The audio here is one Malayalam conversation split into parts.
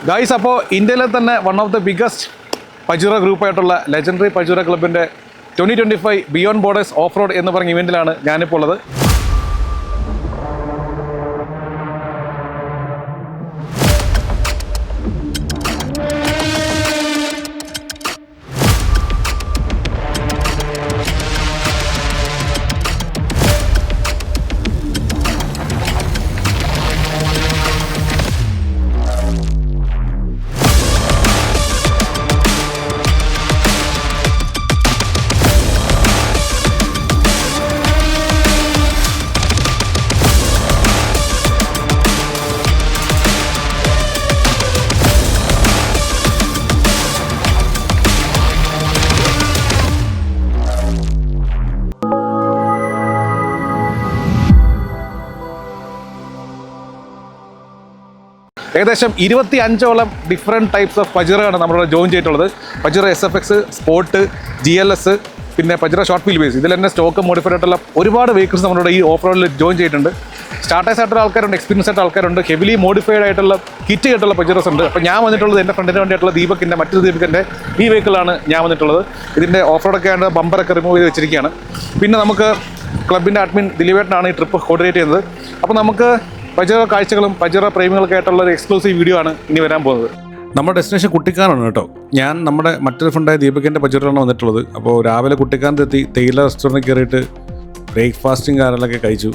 ഗൈസ്, അപ്പോൾ ഇന്ത്യയിലെ തന്നെ one of the biggest Pajero ഗ്രൂപ്പായിട്ടുള്ള ലെജൻഡറി പജുറ ക്ലബിൻ്റെ 2025 ബിയോണ്ട് ബോർഡേഴ്സ് ഓഫ് റോഡ് എന്ന് പറഞ്ഞ ഇവൻറ്റിലാണ് ഞാനിപ്പോൾ ഉള്ളത്. ഏകദേശം 25ഓളം ഡിഫറെൻറ്റ് ടൈപ്സ് ഓഫ് പജുറയാണ് നമ്മളിവിടെ ജോയിൻ ചെയ്തിട്ടുള്ളത്. പജുറ SFX, സ്പോർട്ട്, GLS, പിന്നെ പജുറ ഷോർട്ട് വീൽ ബേസ്, ഇതിൽ തന്നെ സ്റ്റോക്ക് മോഡിഫൈഡ് ആയിട്ടുള്ള ഒരുപാട് വെഹിക്കിൾസ് നമ്മളിവിടെ ഈ ഓഫ് റോഡിൽ ജോയിൻ ചെയ്തിട്ടുണ്ട്. സ്റ്റാർട്ടേഴ്സ് ആയിട്ടുള്ള ആൾക്കാരുണ്ട്, എക്സ്പീരിയൻസ് ആയിട്ടുള്ള ആൾക്കാരുണ്ട്, ഹെവിലി മോഡിഫൈഡ് ആയിട്ടുള്ള കിറ്റ് കേട്ടുള്ള പജുറസ് ഉണ്ട്. അപ്പോൾ ഞാൻ വന്നിട്ടുള്ളത് എൻ്റെ ഫ്രണ്ടിന് വേണ്ടിയിട്ടുള്ള മറ്റൊരു ദീപകിൻ്റെ ഈ വെഹിക്കിളാണ് ഞാൻ വന്നിട്ടുള്ളത്. ഇതിൻ്റെ ഓഫ് റോഡൊക്കെ ആയിട്ട് ബമ്പറൊക്കെ റിമൂവ് ചെയ്ത് വെച്ചിരിക്കുകയാണ്. പിന്നെ നമുക്ക് ക്ലബിൻ്റെ അഡ്മിൻ ദിലീപേട്ടനാണ് ഈ ട്രിപ്പ് കോർഡിനേറ്റ് ചെയ്യുന്നത്. അപ്പോൾ നമുക്ക് പജുറ കാഴ്ചകളും പജുറ പ്രേമികൾക്ക് ആയിട്ടുള്ള ഒരു എക്സ്ക്ലൂസീവ് വീഡിയോ ആണ് ഇനി വരാൻ പോകുന്നത്. നമ്മുടെ ഡെസ്റ്റിനേഷൻ കുട്ടിക്കാനാണ് കേട്ടോ. ഞാൻ നമ്മുടെ മറ്റൊരു ഫ്രണ്ടായ ദീപകിൻ്റെ പജുറയാണ് വന്നിട്ടുള്ളത്. അപ്പോൾ രാവിലെ കുട്ടിക്കാനത്തെത്തി തേയില റെസ്റ്റോറൻറ്റിൽ കയറിയിട്ട് ബ്രേക്ക്ഫാസ്റ്റും കാര്യങ്ങളൊക്കെ കഴിച്ചു.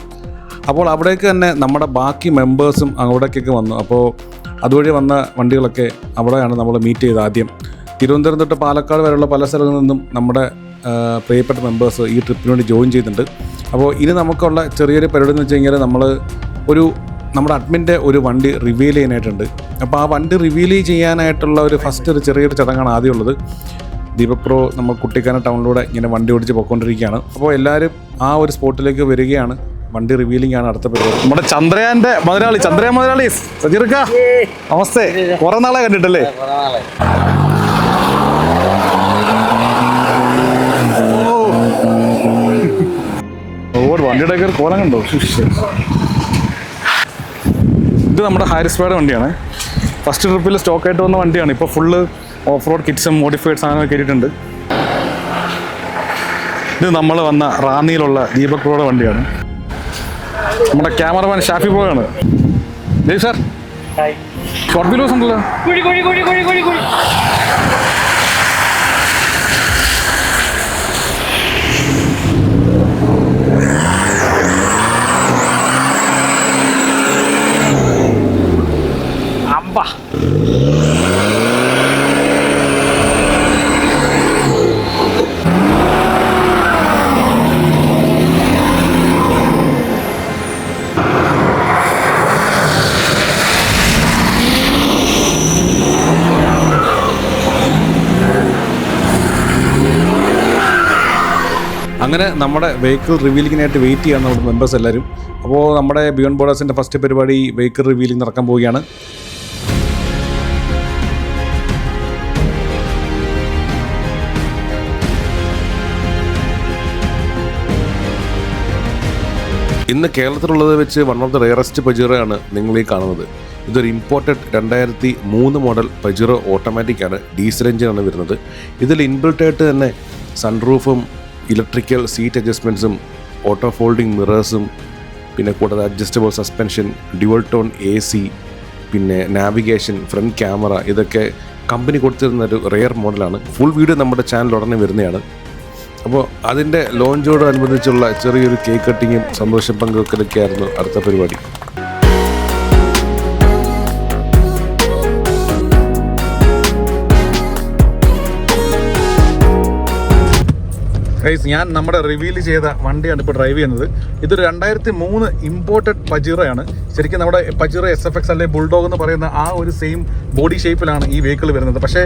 അപ്പോൾ അവിടേക്ക് തന്നെ നമ്മുടെ ബാക്കി മെമ്പേഴ്സും അവിടേക്കൊക്കെ വന്നു. അപ്പോൾ അതുവഴി വന്ന വണ്ടികളൊക്കെ അവിടെയാണ് നമ്മൾ മീറ്റ് ചെയ്തത്. ആദ്യം തിരുവനന്തപുരം തൊട്ട് പാലക്കാട് വരെയുള്ള പല സ്ഥലങ്ങളിൽ നിന്നും നമ്മുടെ പ്രിയപ്പെട്ട മെമ്പേഴ്സ് ഈ ട്രിപ്പിന് വേണ്ടി ജോയിൻ ചെയ്യുന്നുണ്ട്. അപ്പോൾ ഇനി നമുക്കുള്ള ചെറിയൊരു പരിപാടി എന്ന് വെച്ച് കഴിഞ്ഞാൽ നമ്മുടെ അഡ്മിൻ്റെ ഒരു വണ്ടി റിവീൽ ചെയ്യാനായിട്ടുണ്ട്. അപ്പോൾ ആ വണ്ടി റിവീൽ ചെയ്യാനായിട്ടുള്ള ഒരു ചെറിയൊരു ചടങ്ങാണ് ആദ്യമുള്ളത്. ദീപക് പ്രോ നമ്മൾ കുട്ടിക്കാന ടൗണിലൂടെ ഇങ്ങനെ വണ്ടി ഓടിച്ച് പോയിക്കൊണ്ടിരിക്കുകയാണ്. അപ്പോൾ എല്ലാവരും ആ ഒരു സ്പോട്ടിലേക്ക് വരികയാണ്. വണ്ടി റിവീലിംഗ് ആണ് അടുത്ത പരിപാടി. നമ്മുടെ ചന്ദ്രയാൻ്റെ ചന്ദ്രയാൻ മുതലാളി സജീർക്ക, നമസ്തേ. കുറേ നാളെ കണ്ടിട്ടല്ലേ? വണ്ടിയുടെ ഒക്കെ ഒരു കോലം കണ്ടോ? ഇത് നമ്മുടെ ഹാരിസ്ബയുടെ വണ്ടിയാണ്. ഫസ്റ്റ് ട്രിപ്പിൽ സ്റ്റോക്കായിട്ട് വന്ന വണ്ടിയാണ്. ഇപ്പോൾ ഫുള്ള് ഓഫ് റോഡ് കിറ്റ്സും മോഡിഫൈഡ് സാധനങ്ങൾ കയറിയിട്ടുണ്ട്. ഇത് നമ്മൾ വന്ന റാന്നിയിലുള്ള ദീപക് പ്രോയുടെ വണ്ടിയാണ്. നമ്മുടെ ക്യാമറമാൻ ഷാഫി പ്രോയാണ്. ദേവ് സാർ, ഷോർട്ട് വീഡിയോസ് ഉണ്ടല്ലോ. അങ്ങനെ നമ്മുടെ വെഹിക്കിൾ റിവീലിങ്ങിനായിട്ട് വെയിറ്റ് ചെയ്യാണ് നമ്മുടെ മെമ്പേഴ്സ് എല്ലാവരും. അപ്പോൾ നമ്മുടെ ബിയോണ്ട് ബോർഡേഴ്സിൻ്റെ ഫസ്റ്റ് പരിപാടി വെഹിക്കിൾ റിവീലിംഗ് നടക്കാൻ പോവുകയാണ്. ഇന്ന് കേരളത്തിലുള്ളത് വെച്ച് വൺ ഓഫ് ദ റെയറസ്റ്റ് പജുറയാണ് നിങ്ങൾ ഈ കാണുന്നത്. ഇതൊരു ഇമ്പോർട്ടഡ് 2003 മോഡൽ പജുറ ഓട്ടോമാറ്റിക്കാണ്. ഡീസൽ എഞ്ചിനാണ് വരുന്നത്. ഇതിൽ ഇൻബിൽട്ടായിട്ട് തന്നെ സൺറൂഫും ഇലക്ട്രിക്കൽ സീറ്റ് അഡ്ജസ്റ്റ്മെൻറ്റ്സും ഓട്ടോ ഫോൾഡിംഗ് മിറേഴ്സും പിന്നെ കൂടാതെ adjustable suspension, dual tone AC, പിന്നെ നാവിഗേഷൻ, ഫ്രണ്ട് ക്യാമറ, ഇതൊക്കെ കമ്പനി കൊടുത്തിരുന്ന ഒരു റെയർ മോഡലാണ്. ഫുൾ വീഡിയോ നമ്മുടെ ചാനൽ ഉടനെ വരുന്നതാണ്. അപ്പോൾ അതിൻ്റെ ലോഞ്ചോടനുബന്ധിച്ചുള്ള ചെറിയൊരു കേക്ക് കട്ടിങ്ങും സന്തോഷം പങ്കുവെക്കലൊക്കെ ആയിരുന്നു അടുത്ത പരിപാടി. ഞാൻ നമ്മുടെ റിവീൽ ചെയ്ത വണ്ടിയാണ് ഇപ്പോൾ ഡ്രൈവ് ചെയ്യുന്നത്. ഇതൊരു 2003 ഇമ്പോർട്ടഡ് പജുറയാണ്. ശരിക്കും നമ്മുടെ പജുറ SFX അല്ലെങ്കിൽ ബുൾഡോഗ് എന്ന് പറയുന്ന ആ ഒരു സെയിം ബോഡി ഷേപ്പിലാണ് ഈ വെഹിക്കിൾ വരുന്നത്. പക്ഷേ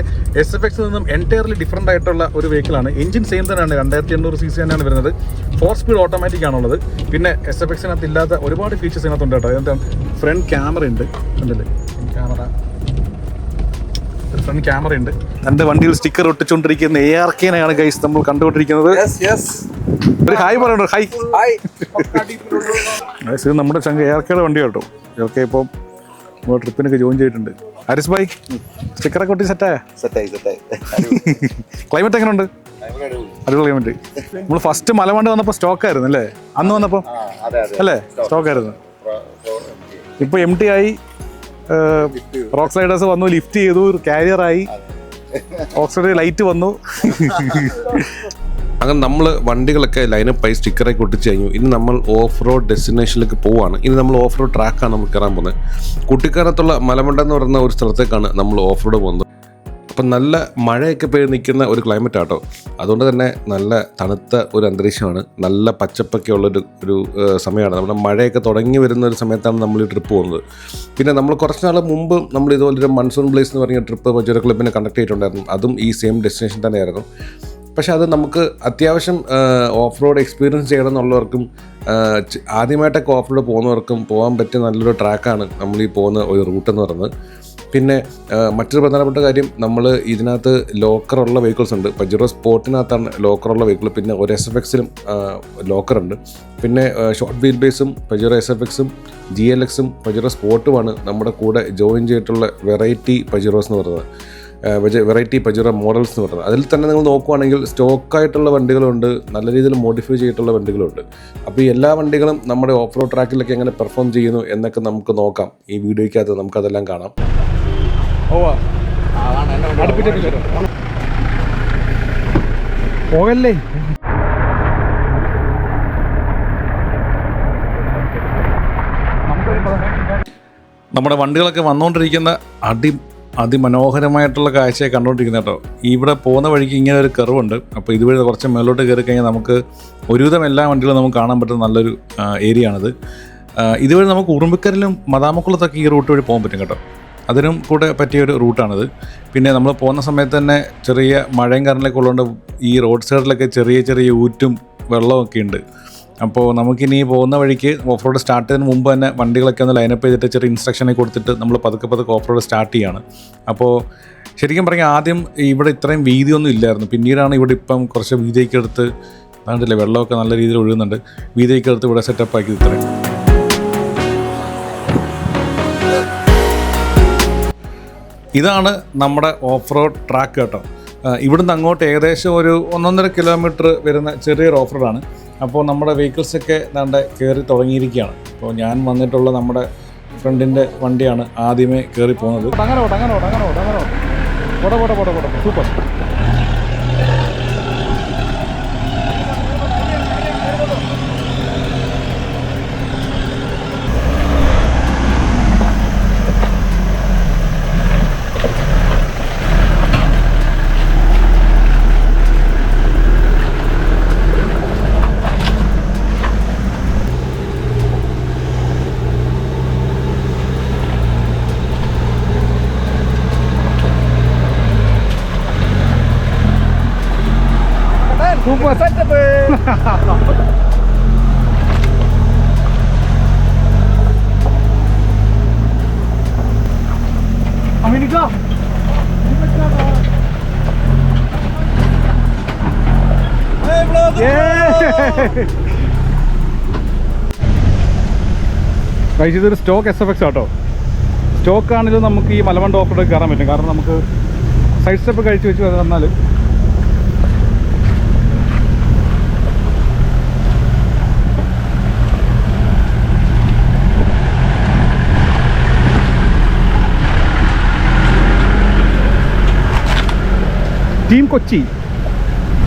SFX നിന്നും എൻറ്റയർലി ഡിഫറൻ്റ് ആയിട്ടുള്ള ഒരു വെഹിക്കിളാണ്. എഞ്ചിൻ സെയിം തന്നെയാണ്, 2800 cc തന്നെയാണ് വരുന്നത്. 4 സ്പീഡ് ഓട്ടോമാറ്റിക് ആണുള്ളത്. പിന്നെ SFXനകത്ത് ഇല്ലാത്ത ഒരുപാട് ഫീച്ചേഴ്സ് ഇതിനകത്തുണ്ട് കേട്ടോ. അതിനകത്ത് ഫ്രണ്ട് ക്യാമറ ഉണ്ട്, ഉണ്ടല്ലേ? ഫ്രണ്ട് ക്യാമറ ഉണ്ട്. എൻ്റെ വണ്ടിയിൽ സ്റ്റിക്കർ ഒട്ടിച്ചുകൊണ്ടിരിക്കുന്ന ARKനെയാണ് ഗൈസ് നമ്മൾ കണ്ടുകൊണ്ടിരിക്കുന്നത്. ഒരു ഹായ് പറയണ്ടോ? ഹായ്. ഇത് നമ്മുടെ ചങ്ക ARKയുടെ വണ്ടി കേട്ടോ. ARK ഇപ്പോൾ നമ്മൾ ട്രിപ്പിനൊക്കെ ജോയിൻ ചെയ്തിട്ടുണ്ട്. ഹാരിസ് ഭായ് സ്റ്റിക്കറൊക്കെ ഒട്ടി സെറ്റായി. ക്ലൈമറ്റ് എങ്ങനെയുണ്ട്? അടിപൊളി ക്ലൈമറ്റ്. നമ്മൾ ഫസ്റ്റ് മലമണ്ട് വന്നപ്പോൾ സ്റ്റോക്ക് ആയിരുന്നു അല്ലേ? അന്ന് വന്നപ്പോൾ അല്ലേ സ്റ്റോക്ക് ആയിരുന്നു. ഇപ്പോൾ എം ടി ആയി. റോക്ക് സ്ലൈഡേഴ്സ് വന്നു, ലിഫ്റ്റ് ചെയ്തു, കാരിയറായി, ഓക്സിജൻ ലൈറ്റ് വന്നു. അങ്ങനെ നമ്മൾ വണ്ടികളൊക്കെ ലൈനപ്പായി സ്റ്റിക്കറൊക്കെ ഒട്ടിച്ച് കഴിഞ്ഞു. ഇനി നമ്മൾ ഓഫ് റോഡ് ഡെസ്റ്റിനേഷനിലേക്ക് പോവുകയാണ്. ഇനി നമ്മൾ ഓഫ് റോഡ് ട്രാക്കാണ് നമ്മൾ കയറാൻ പോകുന്നത്. കുട്ടിക്കാനത്തുള്ള മലമണ്ട എന്ന് പറയുന്ന ഒരു സ്ഥലത്തേക്കാണ് നമ്മൾ ഓഫ് റോഡ് പോകുന്നത്. അപ്പം നല്ല മഴയൊക്കെ പെയ്ത് നിൽക്കുന്ന ഒരു ക്ലൈമറ്റ് ആട്ടോ. അതുകൊണ്ട് തന്നെ നല്ല തണുത്ത ഒരു അന്തരീക്ഷമാണ്, നല്ല പച്ചപ്പൊക്കെ ഉള്ളൊരു സമയമാണ്. നമ്മുടെ മഴയൊക്കെ തുടങ്ങി വരുന്ന ഒരു സമയത്താണ് നമ്മൾ ഈ ട്രിപ്പ് പോകുന്നത്. പിന്നെ നമ്മൾ കുറച്ച് നാൾ മുമ്പ് നമ്മൾ ഇതുപോലൊരു മൺസൂൺ പ്ലേസ് എന്ന് പറഞ്ഞ ട്രിപ്പ് പജുറ ക്ലബിനെ കണ്ടക്ട് ചെയ്തിട്ടുണ്ടായിരുന്നു. അതും ഈ സെയിം ഡെസ്റ്റിനേഷൻ തന്നെയായിരുന്നു. പക്ഷേ അത് നമുക്ക് അത്യാവശ്യം ഓഫ് റോഡ് എക്സ്പീരിയൻസ് ചെയ്യണം എന്നുള്ളവർക്കും ആദ്യമായിട്ടൊക്കെ ഓഫ് റോഡ് പോകുന്നവർക്കും പോകാൻ പറ്റിയ നല്ലൊരു ട്രാക്കാണ് നമ്മൾ ഈ പോകുന്ന ഒരു റൂട്ടെന്ന് പറയുന്നത്. പിന്നെ മറ്റൊരു പ്രധാനപ്പെട്ട കാര്യം, നമ്മൾ ഇതിനകത്ത് ലോക്കറുള്ള വെഹിക്കിൾസ് ഉണ്ട്. പജുറോ സ്പോർട്ടിനകത്താണ് ലോക്കറുള്ള വെഹിക്കിൾ. പിന്നെ ഒരു SFX-ലും ലോക്കറുണ്ട്. പിന്നെ ഷോർട്ട് വീൽ ബേസും പജുറോ SFX-ഉം GLX-ഉം പജുറോ സ്പോർട്ടുമാണ് നമ്മുടെ കൂടെ ജോയിൻ ചെയ്തിട്ടുള്ള വെറൈറ്റി പജുറോസ് എന്ന് പറയുന്നത്. വെറൈറ്റി പജുറോ മോഡൽസ് എന്ന് പറയുന്നത്. അതിൽ തന്നെ നിങ്ങൾ നോക്കുവാണെങ്കിൽ സ്റ്റോക്കായിട്ടുള്ള വണ്ടികളുണ്ട്, നല്ല രീതിയിൽ മോഡിഫൈ ചെയ്തിട്ടുള്ള വണ്ടികളുണ്ട്. അപ്പോൾ ഈ എല്ലാ വണ്ടികളും നമ്മുടെ ഓഫ് റോഡ് ട്രാക്കിലൊക്കെ എങ്ങനെ പെർഫോം ചെയ്യുന്നു എന്നൊക്കെ നമുക്ക് നോക്കാം. ഈ വീഡിയോയ്ക്കകത്ത് നമുക്കതെല്ലാം കാണാം. പോകല്ലേ. നമ്മുടെ വണ്ടികളൊക്കെ വന്നുകൊണ്ടിരിക്കുന്ന അതിമനോഹരമായിട്ടുള്ള കാഴ്ചയെ കണ്ടുകൊണ്ടിരിക്കുന്നത് കേട്ടോ. ഇവിടെ പോകുന്ന വഴിക്ക് ഇങ്ങനെ ഒരു കർവുണ്ട്. അപ്പോൾ ഇതുവഴി കുറച്ച് മേലോട്ട് കയറി കഴിഞ്ഞാൽ നമുക്ക് ഒരുവിധം എല്ലാ വണ്ടികളും നമുക്ക് കാണാൻ പറ്റുന്ന നല്ലൊരു ഏരിയ ആണിത്. ഇതുവഴി നമുക്ക് ഉറുമ്പിക്കരയിലും മദാമക്കുളത്തൊക്കെ ഈ റൂട്ട് വഴി പോകാൻ പറ്റും കേട്ടോ. അതിനും കൂടെ പറ്റിയൊരു റൂട്ടാണിത്. പിന്നെ നമ്മൾ പോകുന്ന സമയത്ത് തന്നെ ചെറിയ മഴയും കാരണമൊക്കെ ഉള്ളതുകൊണ്ട് ഈ റോഡ് സൈഡിലൊക്കെ ചെറിയ ചെറിയ ഊറ്റും വെള്ളമൊക്കെ ഉണ്ട്. അപ്പോൾ നമുക്കിനി പോകുന്ന വഴിക്ക് ഓഫ് റോഡ് സ്റ്റാർട്ട് ചെയ്യുന്നതിന് മുമ്പ് തന്നെ വണ്ടികളൊക്കെ ഒന്ന് ലൈനപ്പ് ചെയ്തിട്ട് ചെറിയ ഇൻസ്ട്രക്ഷനൊക്കെ കൊടുത്തിട്ട് നമ്മൾ പതുക്കെ ഓഫ് റോഡ് സ്റ്റാർട്ട് ചെയ്യുകയാണ്. അപ്പോൾ ശരിക്കും പറഞ്ഞാൽ ആദ്യം ഇവിടെ ഇത്രയും വീതിയൊന്നും ഇല്ലായിരുന്നു. പിന്നീടാണ് ഇവിടെ ഇപ്പം കുറച്ച് വീതിയൊക്കെ എടുത്ത്, കണ്ടില്ലേ വെള്ളമൊക്കെ നല്ല രീതിയിൽ ഒഴുകുന്നുണ്ട്, വീതിയൊക്കെ എടുത്ത് ഇവിടെ സെറ്റപ്പ് ആക്കി ഇത്രയും. ഇതാണ് നമ്മുടെ ഓഫ് റോഡ് ട്രാക്ക് കേട്ടോ. ഇവിടുന്ന് അങ്ങോട്ട് ഏകദേശം ഒരു 1.5 കിലോമീറ്റർ വരുന്ന ചെറിയൊരു ഓഫ് റോഡാണ്. അപ്പോൾ നമ്മുടെ വെഹിക്കിൾസൊക്കെ ദാണ്ടെ കയറി തുടങ്ങിയിരിക്കുകയാണ്. അപ്പോൾ ഞാൻ വന്നിട്ടുള്ള നമ്മുടെ ഫ്രണ്ടിൻ്റെ വണ്ടിയാണ് ആദ്യമേ കയറി പോകുന്നത്. Super. Super setup. Amerika. Hey brother. ഇതൊരു സ്റ്റോക്ക് SFX ആട്ടോ. സ്റ്റോക്ക് ആണെങ്കിലും നമുക്ക് ഈ മലമണ്ട ഓഫ് റോഡ് കയറാൻ പറ്റും. കാരണം നമുക്ക് സൈഡ് സ്റ്റെപ്പ് കഴിച്ച് വെച്ച് വന്നാൽ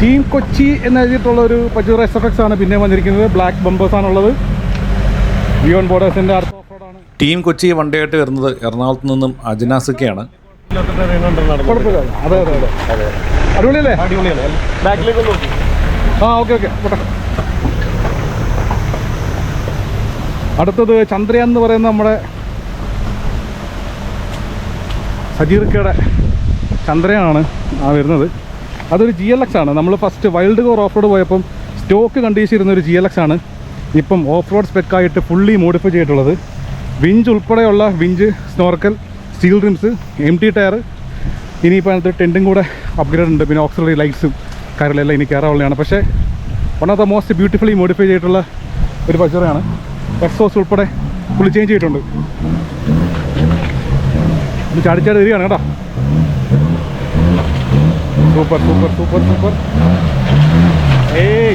ടീം കൊച്ചി എന്ന് എഴുതിയിട്ടുള്ളൊരു പജുറോ SFX ആണ് പിന്നെ വന്നിരിക്കുന്നത്. ബ്ലാക്ക് ബമ്പേഴ്സാണുള്ളത്. ബിയോൺ ബോർഡേഴ്സിൻ്റെ അടുത്ത ഓഫ് റോഡാണ്. ടീം കൊച്ചി വണ്ടിയായിട്ട് വരുന്നത് എറണാകുളത്ത് നിന്നും അജനാസൊക്കെയാണ്. അതെ അടിപൊളിയല്ലേ? ഓക്കെ അടുത്തത് ചന്ദ്രയാൻ എന്ന് പറയുന്ന നമ്മുടെ സജീർക്കയുടെ ചന്ദ്രയാനാണ് വരുന്നത്. അതൊരു GLX ആണ്. നമ്മൾ first wild core off road പോയപ്പം സ്റ്റോക്ക് കണ്ടീഷൻ ഇരുന്നൊരു GLX ആണ്. ഇപ്പം ഓഫ് റോഡ് സ്പെക്കായിട്ട് ഫുള്ളി മോഡിഫൈ ചെയ്തിട്ടുള്ളത്. വിഞ്ച് ഉൾപ്പെടെയുള്ള winch, snorkel, steel rims, MT tyre, ഇനിയിപ്പോൾ അതിനകത്ത് ടെൻറ്റും കൂടെ അപ്ഗ്രേഡ് ഉണ്ട്. പിന്നെ ഓക്സിലറി ലൈറ്റ്സും കാര്യങ്ങളെല്ലാം ഇനി കയറാവുള്ളതാണ്. പക്ഷേ one of the most beautifully modify ചെയ്തിട്ടുള്ള ഒരു പജറയാണ്. എക്സോസ് ഉൾപ്പെടെ ഫുള്ളി ചേഞ്ച് ചെയ്തിട്ടുണ്ട്. ഇത് ചാടിച്ചാടി തിരികയാണ് കേട്ടോ. Super super super super. ഏയ്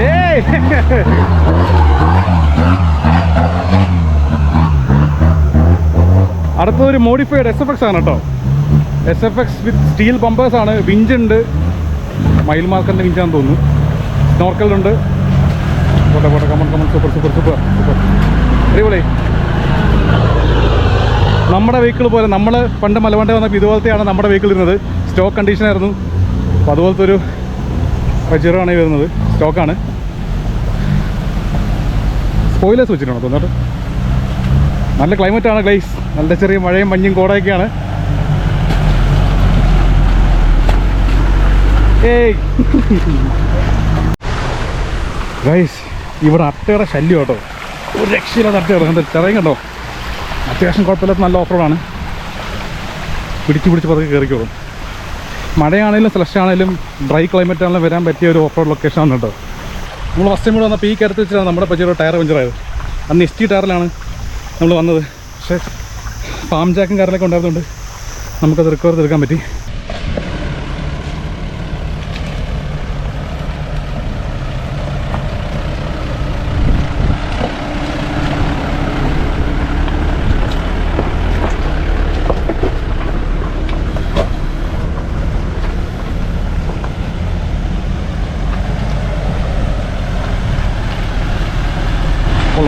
ഏയ് അടുത്തൊരു മോഡിഫൈഡ് SFX ആണ് കേട്ടോ. SFX വിത്ത് സ്റ്റീൽ ബമ്പേഴ്സാണ്. വിഞ്ചുണ്ട്, മൈൽ മാർക്കറിൻ്റെ വിഞ്ചാണെന്ന് തോന്നുന്നു. സ്നോർക്കലുണ്ട്. പോട്ടെ പോട്ടെ, come on come on. Super super super super. അടിപൊളി. നമ്മുടെ വെഹിക്കിൾ പോലെ നമ്മൾ പണ്ട് മലവണ്ട വന്നപ്പോൾ ഇതുപോലത്തെയാണ് നമ്മുടെ വെഹിക്കിൾ ഇരുന്നത്. സ്റ്റോക്ക് കണ്ടീഷനായിരുന്നു. അപ്പോൾ അതുപോലത്തെ ഒരു പജറോയാണ് വരുന്നത്. സ്റ്റോക്കാണ്. സ്പോയിലേഴ്സ് വെച്ചിട്ടുണ്ടോ തോന്നിട്ട്. നല്ല ക്ലൈമറ്റാണ് ഗൈസ്. നല്ല ചെറിയ മഴയും മഞ്ഞും കോടയൊക്കെയാണ്. ഏയ് ഗൈസ്, ഇവിടെ അട്ടയുടെ ശല്യം കേട്ടോ. ഒരു രക്ഷയില്ലാത്ത അട്ടയാണ്. എന്താ ചെറിയ കണ്ടോ. അത്യാവശ്യം കുഴപ്പമില്ലാത്ത നല്ല ഓഫ് റോഡാണ്. പിടിച്ച് പതുക്കെ കയറിക്കോളും. മഴയാണെങ്കിലും സ്ലഷ് ആണെങ്കിലും ഡ്രൈ ക്ലൈമറ്റ് ആണെങ്കിലും വരാൻ പറ്റിയ ഒരു ഓഫ് റോഡ് ലൊക്കേഷനാണ് കേട്ടോ. നമ്മൾ ഫസ്റ്റ് ടൈം കൂടെ വന്നപ്പോൾ ഈ കരുത്ത് വെച്ചിട്ടാണ് നമ്മുടെ പറ്റിയ ടയർ പഞ്ചറായത്. അന്ന് ST ടയറിലാണ് നമ്മൾ വന്നത്. പക്ഷേ ഫാം ജാക്കും കാര്യങ്ങളൊക്കെ ഉണ്ടായതുകൊണ്ട് നമുക്കത് റിക്കവർ ചെയ്തെടുക്കാൻ പറ്റി.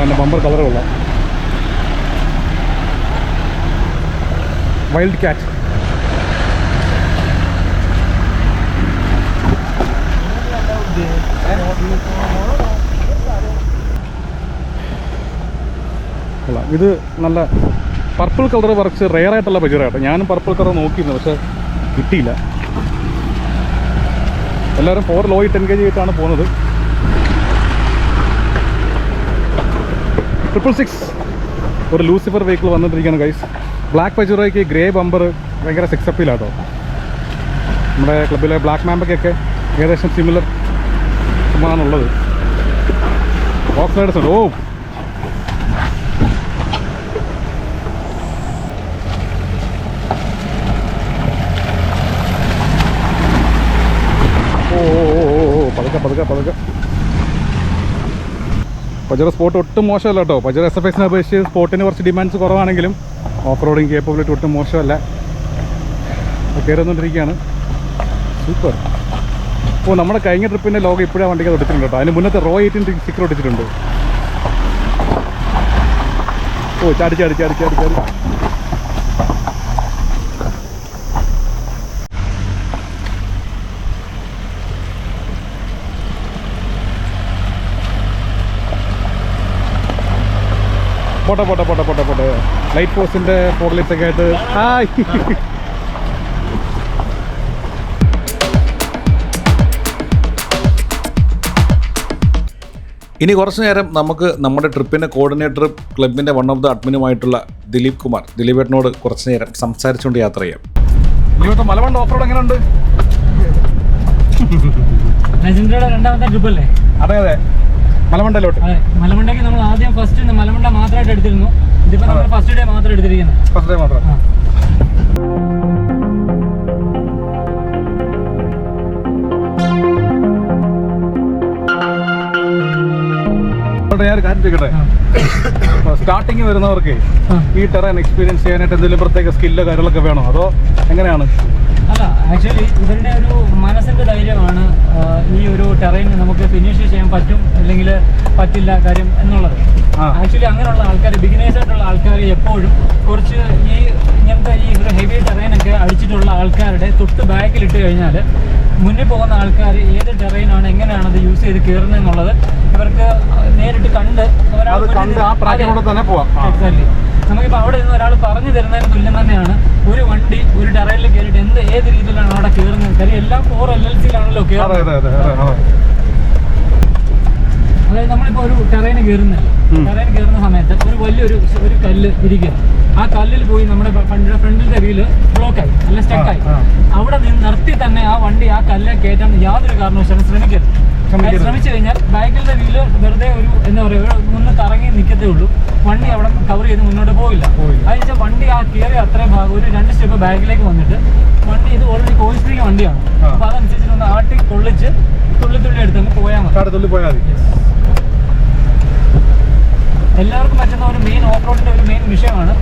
എൻ്റെ ബമ്പർ കളർ കൊള്ളാം. Wild cat. കൊള്ളാം. ഇത് നല്ല പർപ്പിൾ കളർ കുറച്ച് റെയർ ആയിട്ടുള്ള പജറാട്ടോ. ഞാനും പർപ്പിൾ കളർ നോക്കിയിരുന്നു, പക്ഷെ കിട്ടിയില്ല. എല്ലാവരും 4 low 10 kg ആയിട്ടാണ് പോകുന്നത്. 666 ഒരു ലൂസിഫർ വെഹിക്കിൾ വന്നിട്ടിരിക്കുകയാണ് ഗൈസ്. ബ്ലാക്ക് പജറോയ്ക്ക് ഗ്രേ ബമ്പർ ഭയങ്കര സെക്സ് അപ്പീലാട്ടോ. നമ്മുടെ ക്ലബിലെ ബ്ലാക്ക് മാമ്പയ്ക്കൊക്കെ ഏകദേശം സിമിലർ സംഭവമാണുള്ളത്. ബോക്സ് റൈഡേഴ്സ് ഉണ്ട്. പതുക്കെ പജറ സ്പോട്ട് ഒട്ടും മോശമല്ല കേട്ടോ. പജറ SFXനെ അപേക്ഷിച്ച് സ്പോട്ടിന് കുറച്ച് ഡിമാൻഡ്സ് കുറവാണെങ്കിലും ഓഫ് റോഡിങ് കേപ്പബിലിറ്റി ഒട്ടും മോശമല്ല. കയറി വന്നുകൊണ്ടിരിക്കുകയാണ്. സൂപ്പർ. നമ്മുടെ കഴിഞ്ഞ ട്രിപ്പിൻ്റെ ലോഗോ ഇപ്പോഴാണ് വണ്ടിക്ക് ഒട്ടിച്ചിട്ടുണ്ട് കേട്ടോ. അതിന് മുന്നത്തെ റോ 18 സ്റ്റിക്കർ ഒട്ടിച്ചിട്ടുണ്ട്. ചാടി പോട്ടെ. ലൈറ്റ് പോസ്റ്റിൻ്റെ ഫോഗ്ലൈറ്റ്സൊക്കെ ആയിട്ട് ഇനി കുറച്ച് നേരം നമുക്ക് നമ്മുടെ ട്രിപ്പിൻ്റെ കോർഡിനേറ്റർ ക്ലബിൻ്റെ വൺ ഓഫ് ദ അഡ്മിനുമായിട്ടുള്ള ദിലീപ് കുമാർ, ദിലീപേട്ടനോട് കുറച്ച് നേരം സംസാരിച്ചുകൊണ്ട് യാത്ര ചെയ്യാം. മലവണ്ട ഓഫ് റോഡ് എങ്ങനെയുണ്ട്? രണ്ടാമത്തെ ട്രിപ്പല്ലേ? അതെ. മലമണ്ടയിലോട്ട്. മലമണ്ടയ്ക്ക് നമ്മൾ ആദ്യം ഫസ്റ്റ് മലമണ്ട മാത്രമായിട്ട് എടുത്തിരുന്നു. ഇതിപ്പോ നമ്മൾ ഫസ്റ്റ് ഡേ മാത്രം എടുത്തിരിക്കുന്നത്. ഫസ്റ്റ് ഡേ മാത്രം. ഞാൻ കാര്യം ചോദിക്കട്ടെ, സ്റ്റാർട്ടിങ് വരുന്നവർക്ക് ഈ ടെറൈൻ എക്സ്പീരിയൻസ് ചെയ്യാനായിട്ട് എന്തെങ്കിലും പ്രത്യേക സ്കില്ലോ കാര്യങ്ങളൊക്കെ വേണോ, അതോ എങ്ങനെയാണ്? അല്ല, ആക്ച്വലി ഇവരുടെ ഒരു മനസ്സിന്റെ ധൈര്യമാണ് ഈ ഒരു ടെറൈൻ നമുക്ക് ഫിനിഷ് ചെയ്യാൻ പറ്റും അല്ലെങ്കിൽ പറ്റില്ല കാര്യം എന്നുള്ളത്. ആക്ച്വലി അങ്ങനെയുള്ള ആൾക്കാർ, ബിഗിനേഴ്സ് ആയിട്ടുള്ള ആൾക്കാർ എപ്പോഴും കുറച്ച് ഇങ്ങനത്തെ ഈ ഒരു ഹെവി ടെറൈനൊക്കെ അടിച്ചിട്ടുള്ള ആൾക്കാരുടെ തൊട്ട് ബാക്കിലിട്ട് കഴിഞ്ഞാൽ മുന്നിൽ പോകുന്ന ആൾക്കാർ ഏത് ടെറൈനാണ് എങ്ങനെയാണ് അത് യൂസ് ചെയ്ത് കയറുന്നത് എന്നുള്ളത് ഇവർക്ക് നേരിട്ട് കണ്ട് എക്സാക്ട്ലി നമുക്കിപ്പോൾ അവിടെ നിന്ന് ഒരാൾ പറഞ്ഞു തരുന്നതിന് തുല്യം തന്നെയാണ് ഒരു വണ്ടി ഒരു ടെറൈനിൽ കയറിയിട്ട് ഏത് രീതിയിലാണ് അവിടെ കയറുന്നത്. കാര്യം എല്ലാം 4 LLCയിലാണല്ലോ കയറുന്നത്. അതായത് നമ്മളിപ്പോൾ ഒരു ടെറൈന് കയറുന്നില്ല, ടെറൈൻ കയറുന്ന സമയത്ത് ഒരു വലിയൊരു കല്ല് ഇരിക്കുക. ആ കല്ലിൽ പോയി നമ്മുടെ ഫ്രണ്ടിന്റെ വീല് ബ്ലോക്കായി അല്ല സ്റ്റക്കായി. അവിടെ നിന്ന് നിർത്തി തന്നെ ആ വണ്ടി ആ കല്ലെ കയറ്റാൻ യാതൊരു കാരണവശാലും ശ്രമിക്കരുത്. ശ്രമിച്ചു കഴിഞ്ഞാൽ ബാക്കിലത്തെ വീല് വെറുതെ ഒരു എന്താ പറയുക ഒന്ന് കറങ്ങി നിൽക്കത്തേ ഉള്ളൂ. വണ്ടി അവിടെ കവർ ചെയ്ത് മുന്നോട്ട് പോയില്ല. അതിനുവെച്ചാൽ വണ്ടി ആ കയറിയ അത്രയും ഭാഗം ഒരു 2 സ്റ്റെപ്പ് ബാക്കിലേക്ക് വന്നിട്ട് വണ്ടി ഇത് ഓൾറെഡി കോയിൽ സ്പ്രിംഗ് വണ്ടിയാണ്. അപ്പൊ അതനുസരിച്ച് ഒന്ന് ആട്ടി കൊള്ളിച്ച് തുള്ളി എടുത്തങ്ങ് പോയാൽ മതി. എല്ലാവർക്കും പറ്റുന്ന ഒരു മെയിൻ ഓഫ് റോഡിന്റെ ഒരു മെയിൻ വിഷയമാണ്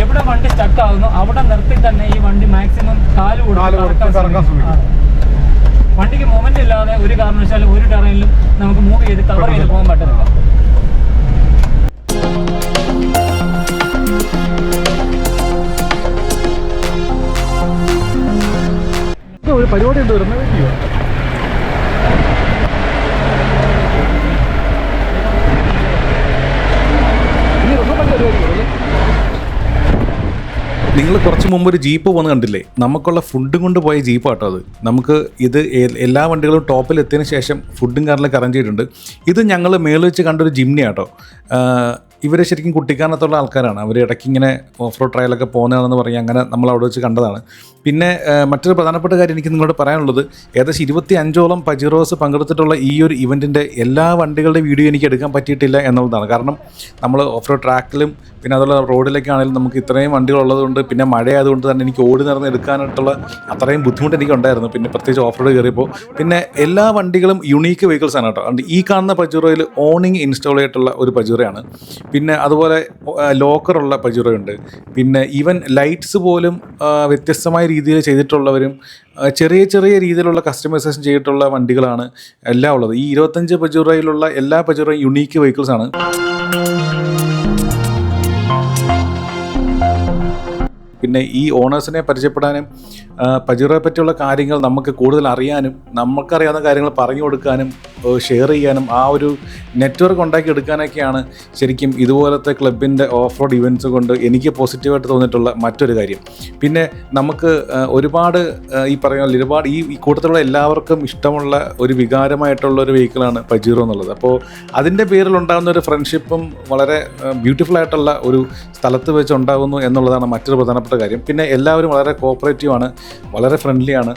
എവിടെ വണ്ടി സ്റ്റക്ക് ആകുന്നു അവിടെ നിർത്തി തന്നെ ഈ വണ്ടി മാക്സിമം കാല് കൊടുക്കാൻ. വണ്ടിക്ക് മൊമെന്റ് ഇല്ലാതെ ഒരു കാരണവശാലും ഒരു ടെറൈനിലും നമുക്ക് മൂവ് ചെയ്ത് കവർ ചെയ്ത് പോകാൻ പറ്റുന്നില്ല. ഒരു പരിപാടി ഉണ്ട് വരുന്നത്. നിങ്ങൾ കുറച്ച് മുമ്പ് ഒരു ജീപ്പ് വന്ന് കണ്ടില്ലേ? നമുക്കുള്ള ഫുഡും കൊണ്ട് പോയ ജീപ്പാട്ടോ അത്. നമുക്ക് ഇത് എല്ലാ വണ്ടികളും ടോപ്പിൽ എത്തിയതിന് ശേഷം ഫുഡും കാറിലേക്ക് അറേഞ്ച് ചെയ്തിട്ടുണ്ട്. ഇത് ഞങ്ങൾ മേളിൽ വെച്ച് കണ്ടൊരു ജിംനി ആട്ടോ. ഇവർ ശരിക്കും കുട്ടിക്കാനത്തുള്ള ആൾക്കാരാണ്. അവർ ഇടയ്ക്ക് ഇങ്ങനെ ഓഫ് റോഡ് ട്രയലൊക്കെ പോകുന്നതാണെന്ന് പറഞ്ഞ് അങ്ങനെ നമ്മൾ അവിടെ വെച്ച് കണ്ടതാണ്. പിന്നെ മറ്റൊരു പ്രധാനപ്പെട്ട കാര്യം എനിക്ക് നിങ്ങളോട് പറയാനുള്ളത്, ഏകദേശം 25ഓളം പജീറോസ് പങ്കെടുത്തിട്ടുള്ള ഈ ഒരു ഇവൻറ്റിൻ്റെ എല്ലാ വണ്ടികളുടെ വീഡിയോ എനിക്ക് എടുക്കാൻ പറ്റിയിട്ടില്ല എന്നുള്ളതാണ്. കാരണം നമ്മൾ ഓഫ് റോഡ് ട്രാക്കിലും പിന്നെ അതുപോലെ റോഡിലേക്കാണെങ്കിലും നമുക്ക് ഇത്രയും വണ്ടികളുള്ളതുകൊണ്ട് പിന്നെ മഴയായതുകൊണ്ട് തന്നെ എനിക്ക് ഓടി നടന്ന് എടുക്കാനായിട്ടുള്ള അത്രയും ബുദ്ധിമുട്ട് എനിക്കുണ്ടായിരുന്നു. പിന്നെ പ്രത്യേകിച്ച് ഓഫ് റോഡ് കയറിയപ്പോൾ പിന്നെ എല്ലാ വണ്ടികളും യുണീക്ക് വെഹിക്കിൾസ് ആണ് കേട്ടോ. അതുകൊണ്ട് ഈ കാണുന്ന പജീറോയിൽ ഓണിങ് ഇൻസ്റ്റാൾ ചെയ്തിട്ടുള്ള ഒരു പജീറയാണ്. പിന്നെ അതുപോലെ ലോക്കറുള്ള പജീറോയുണ്ട്. പിന്നെ ഈവൻ ലൈറ്റ്സ് പോലും വ്യത്യസ്തമായ രീതിയിൽ ചെയ്തിട്ടുള്ളവരും ചെറിയ ചെറിയ രീതിയിലുള്ള കസ്റ്റമൈസേഷൻ ചെയ്തിട്ടുള്ള വണ്ടികളാണ് എല്ലാം ഉള്ളത്. ഈ 25 പജീറോയിലുള്ള എല്ലാ പജീറോയും യുണീക്ക് വെഹിക്കിൾസ് ആണ്. പിന്നെ ഈ ഓണേഴ്സിനെ പരിചയപ്പെടാനും പജീറോയെ പറ്റിയുള്ള കാര്യങ്ങൾ നമുക്ക് കൂടുതൽ അറിയാനും നമുക്കറിയാവുന്ന കാര്യങ്ങൾ പറഞ്ഞു കൊടുക്കാനും ഷെയർ ചെയ്യാനും ആ ഒരു നെറ്റ്വർക്ക് ഉണ്ടാക്കി എടുക്കാനൊക്കെയാണ് ശരിക്കും ഇതുപോലത്തെ ക്ലബിൻ്റെ ഓഫ് റോഡ് ഇവൻറ്റ്സ് കൊണ്ട് എനിക്ക് പോസിറ്റീവായിട്ട് തോന്നിയിട്ടുള്ള മറ്റൊരു കാര്യം. പിന്നെ നമുക്ക് ഒരുപാട് ഈ പറയുന്ന ഒരുപാട് ഈ കൂട്ടത്തിലുള്ള എല്ലാവർക്കും ഇഷ്ടമുള്ള ഒരു വികാരമായിട്ടുള്ള ഒരു വെഹിക്കിളാണ് പജീറോ എന്നുള്ളത്. അപ്പോൾ അതിൻ്റെ പേരിലുണ്ടാകുന്ന ഒരു ഫ്രണ്ട്ഷിപ്പും വളരെ ബ്യൂട്ടിഫുൾ ആയിട്ടുള്ള ഒരു സ്ഥലത്ത് വെച്ച് ഉണ്ടാകുന്നു എന്നുള്ളതാണ് മറ്റൊരു പ്രധാനപ്പെട്ട കാര്യം. പിന്നെ എല്ലാവരും വളരെ കോപ്പറേറ്റീവാണ്, വളരെ ഫ്രണ്ട്ലിയാണ്.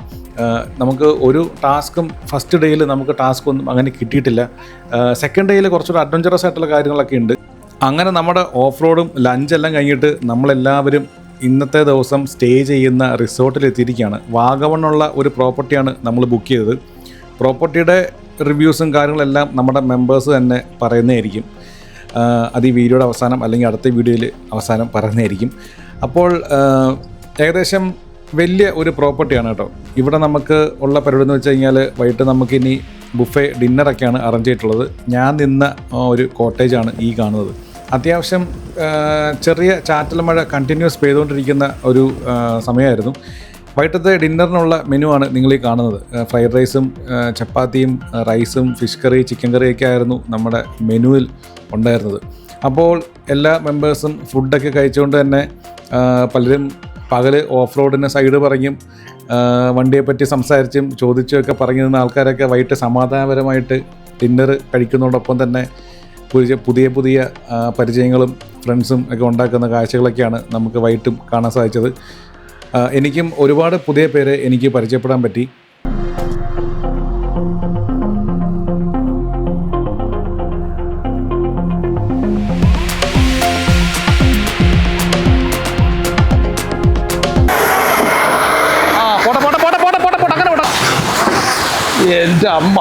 നമുക്ക് ഒരു ടാസ്കും ഫസ്റ്റ് ഡേയിൽ നമുക്ക് ടാസ്ക് ഒന്നും അങ്ങനെ കിട്ടിയിട്ടില്ല. സെക്കൻഡ് ഡേയിൽ കുറച്ചുകൂടി അഡ്വഞ്ചറസ് ആയിട്ടുള്ള കാര്യങ്ങളൊക്കെ ഉണ്ട്. അങ്ങനെ നമ്മുടെ ഓഫ് റോഡും ലഞ്ചെല്ലാം കഴിഞ്ഞിട്ട് നമ്മളെല്ലാവരും ഇന്നത്തെ ദിവസം സ്റ്റേ ചെയ്യുന്ന റിസോർട്ടിലെത്തിയിരിക്കുകയാണ്. വാഗമണ്ണുള്ള ഒരു പ്രോപ്പർട്ടിയാണ് നമ്മൾ ബുക്ക് ചെയ്തത്. പ്രോപ്പർട്ടിയുടെ റിവ്യൂസും കാര്യങ്ങളെല്ലാം നമ്മുടെ മെമ്പേഴ്സ് തന്നെ പറയുന്നതായിരിക്കും. അത് ഈ വീഡിയോയുടെ അവസാനം അല്ലെങ്കിൽ അടുത്ത വീഡിയോയിൽ അവസാനം പറയുന്നതായിരിക്കും. അപ്പോൾ ഏകദേശം വലിയ ഒരു പ്രോപ്പർട്ടിയാണ് കേട്ടോ. ഇവിടെ നമുക്ക് ഉള്ള പരിപാടി എന്ന് വെച്ച് കഴിഞ്ഞാൽ വൈകിട്ട് നമുക്കിനി ബുഫേ ഡിന്നറൊക്കെയാണ് അറേഞ്ച് ചെയ്തിട്ടുള്ളത്. ഞാൻ നിന്ന ഒരു കോട്ടേജാണ് ഈ കാണുന്നത്. അത്യാവശ്യം ചെറിയ ചാറ്റൽ മഴ കണ്ടിന്യൂസ് പെയ്തുകൊണ്ടിരിക്കുന്ന ഒരു സമയമായിരുന്നു. വൈകിട്ടത്തെ ഡിന്നറിനുള്ള മെനു ആണ് നിങ്ങൾ ഈ കാണുന്നത്. ഫ്രൈഡ് റൈസും ചപ്പാത്തിയും റൈസും ഫിഷ് കറി ചിക്കൻ കറിയൊക്കെ ആയിരുന്നു നമ്മുടെ മെനുവിൽ ഉണ്ടായിരുന്നത്. അപ്പോൾ എല്ലാ മെമ്പേഴ്സും ഫുഡൊക്കെ കഴിച്ചുകൊണ്ട് തന്നെ പലരും പകൽ ഓഫ് റോഡിന് സൈഡ് പറഞ്ഞും വണ്ടിയെപ്പറ്റി സംസാരിച്ചും ചോദിച്ചുമൊക്കെ പറഞ്ഞു നിന്ന ആൾക്കാരൊക്കെ വൈകിട്ട് സമാധാനപരമായിട്ട് ഡിന്നർ കഴിക്കുന്നതോടൊപ്പം തന്നെ പുതിയ പുതിയ പരിചയങ്ങളും ഫ്രണ്ട്സും ഒക്കെ ഉണ്ടാക്കുന്ന കാഴ്ചകളൊക്കെയാണ് നമുക്ക് വൈകിട്ടും കാണാൻ സാധിച്ചത്. എനിക്കും ഒരുപാട് പുതിയ പേരെ എനിക്ക് പരിചയപ്പെടാൻ പറ്റി. എൻ്റെ അമ്മ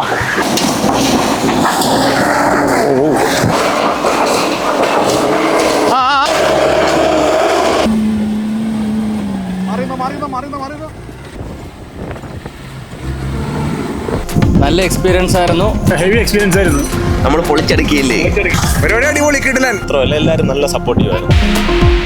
നല്ല എക്സ്പീരിയൻസ് ആയിരുന്നു. ഹെവി എക്സ്പീരിയൻസ് ആയിരുന്നു. നമ്മൾ പൊളിച്ചടുക്കിയില്ലേ? പരിപാടി അടിപൊളി കിടിലൻ. എല്ലാവരും നല്ല സപ്പോർട്ടീവ് ആയിരുന്നു.